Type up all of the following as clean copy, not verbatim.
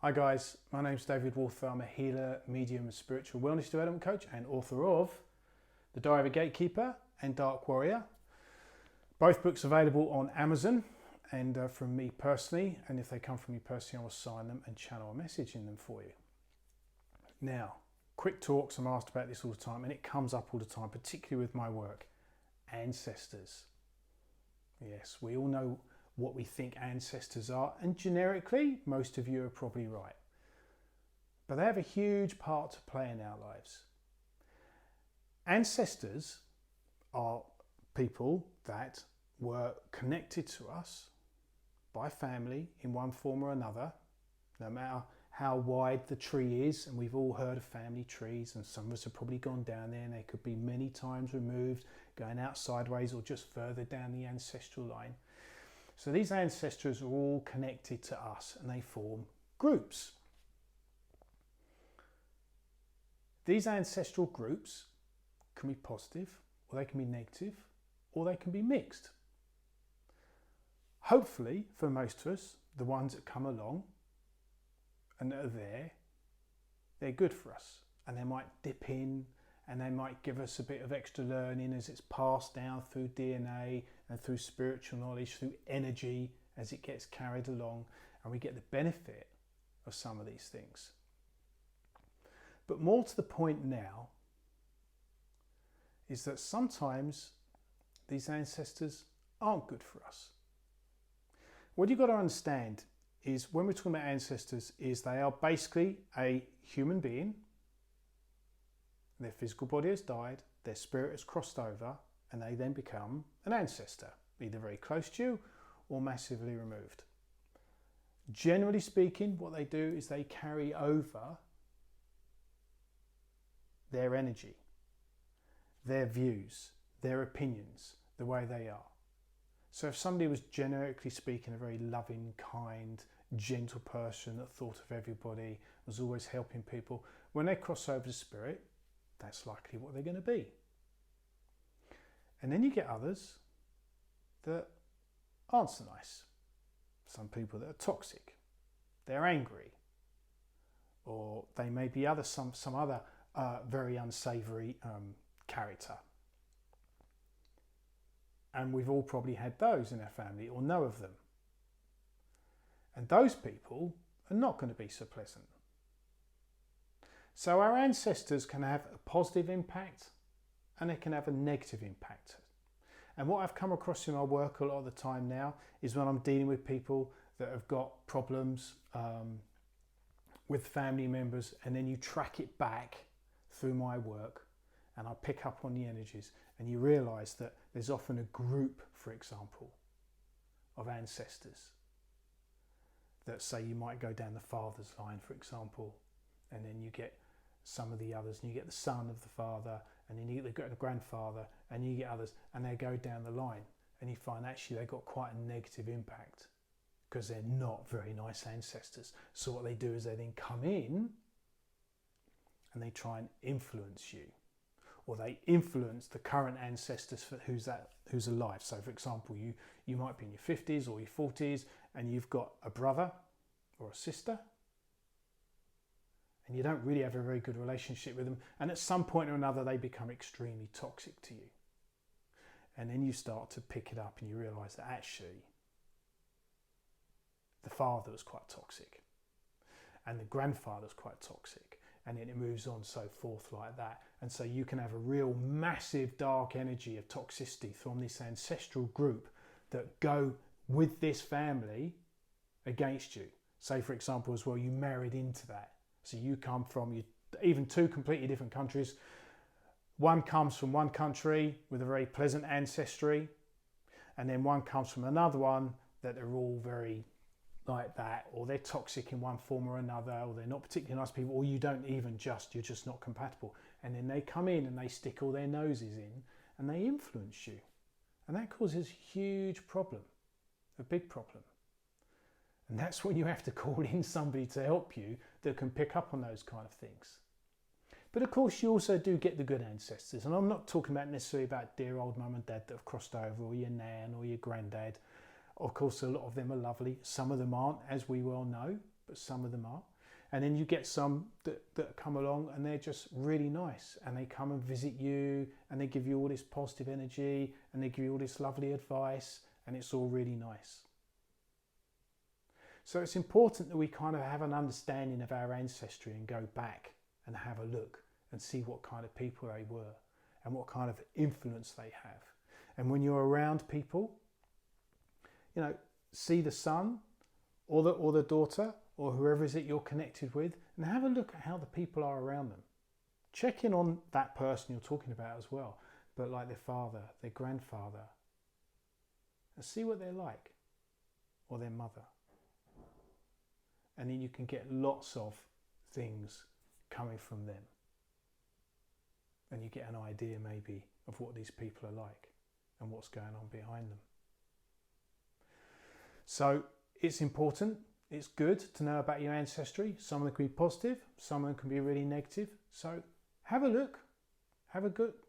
Hi guys, my name's David Walther. I'm a healer, medium and spiritual wellness development coach and author of The Diary of a Gatekeeper and Dark Warrior. Both books available on Amazon and from me personally, and if they come from me personally, I will sign them and channel a message in them for you. Now, quick talks, I'm asked about this all the time and it comes up all the time, particularly with my work. Ancestors. Yes, we all know what we think ancestors are, and generically, most of you are probably right. But they have a huge part to play in our lives. Ancestors are people that were connected to us by family in one form or another, no matter how wide the tree is, and we've all heard of family trees, and some of us have probably gone down there, and they could be many times removed, going out sideways or just further down the ancestral line. So these ancestors are all connected to us and they form groups. These ancestral groups can be positive, or they can be negative, or they can be mixed. Hopefully, for most of us, the ones that come along and that are there, they're good for us, and they might dip in and they might give us a bit of extra learning as it's passed down through DNA and through spiritual knowledge, through energy as it gets carried along, and we get the benefit of some of these things. But more to the point now is that sometimes these ancestors aren't good for us. What you've got to understand is when we're talking about ancestors is they are basically a human being. Their physical body has died, their spirit has crossed over, and they then become an ancestor, either very close to you or massively removed. Generally speaking, what they do is they carry over their energy, their views, their opinions, the way they are. So if somebody was generically speaking a very loving, kind, gentle person that thought of everybody, was always helping people, when they cross over to spirit, that's likely what they're going to be. And then you get others that aren't so nice. Some people that are toxic, they're angry, or they may be some other very unsavoury character. And we've all probably had those in our family or know of them. And those people are not going to be so pleasant. So our ancestors can have a positive impact and they can have a negative impact. And what I've come across in my work a lot of the time now is when I'm dealing with people that have got problems with family members, and then you track it back through my work and I pick up on the energies, and you realise that there's often a group, for example, of ancestors that say you might go down the father's line, for example, and then you get some of the others, and you get the son of the father, and then you get the grandfather, and you get others, and they go down the line, and you find actually they've got quite a negative impact because they're not very nice ancestors. So what they do is they then come in and they try and influence you, or they influence the current ancestors for who's alive. So for example, you might be in your 50s or your 40s and you've got a brother or a sister, and you don't really have a very good relationship with them, and at some point or another they become extremely toxic to you. And then you start to pick it up and you realise that actually the father was quite toxic and the grandfather was quite toxic, and then it moves on so forth like that. And so you can have a real massive dark energy of toxicity from this ancestral group that go with this family against you. Say for example as well, you married into that. So you come from even two completely different countries. One comes from one country with a very pleasant ancestry, and then one comes from another one that they're all very like that, or they're toxic in one form or another, or they're not particularly nice people, or you're just not compatible. And then they come in and they stick all their noses in and they influence you. And that causes a huge problem, a big problem. And that's when you have to call in somebody to help you that can pick up on those kind of things. But of course you also do get the good ancestors. And I'm not talking about necessarily about dear old mum and dad that have crossed over, or your nan or your granddad. Of course, a lot of them are lovely. Some of them aren't, as we well know, but some of them are. And then you get some that come along and they're just really nice, and they come and visit you and they give you all this positive energy and they give you all this lovely advice, and it's all really nice. So it's important that we kind of have an understanding of our ancestry and go back and have a look and see what kind of people they were and what kind of influence they have. And when you're around people, you know, see the son or the daughter or whoever is it you're connected with, and have a look at how the people are around them. Check in on that person you're talking about as well, but like their father, their grandfather, and see what they're like, or their mother. And then you can get lots of things coming from them. And you get an idea maybe of what these people are like and what's going on behind them. So it's important, it's good to know about your ancestry. Some of them can be positive, some of them can be really negative. So have a look,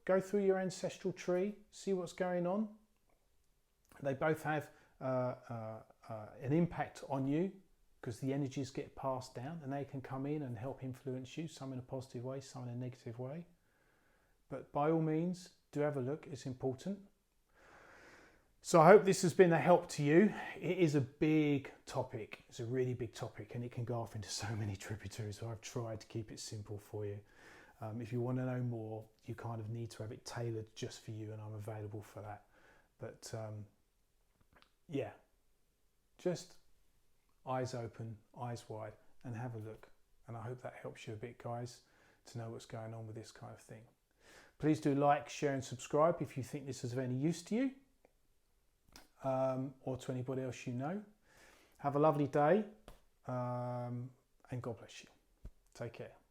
go through your ancestral tree, see what's going on. They both have an impact on you, because the energies get passed down and they can come in and help influence you, some in a positive way, some in a negative way. But by all means, do have a look, it's important. So I hope this has been a help to you. It is a big topic, it's a really big topic, and it can go off into so many tributaries, so I've tried to keep it simple for you. If you want to know more, you kind of need to have it tailored just for you, and I'm available for that. But yeah, just eyes open, eyes wide, and have a look. And I hope that helps you a bit, guys, to know what's going on with this kind of thing. Please do like, share and subscribe if you think this is of any use to you, or to anybody else you know. Have a lovely day, and God bless you. Take care.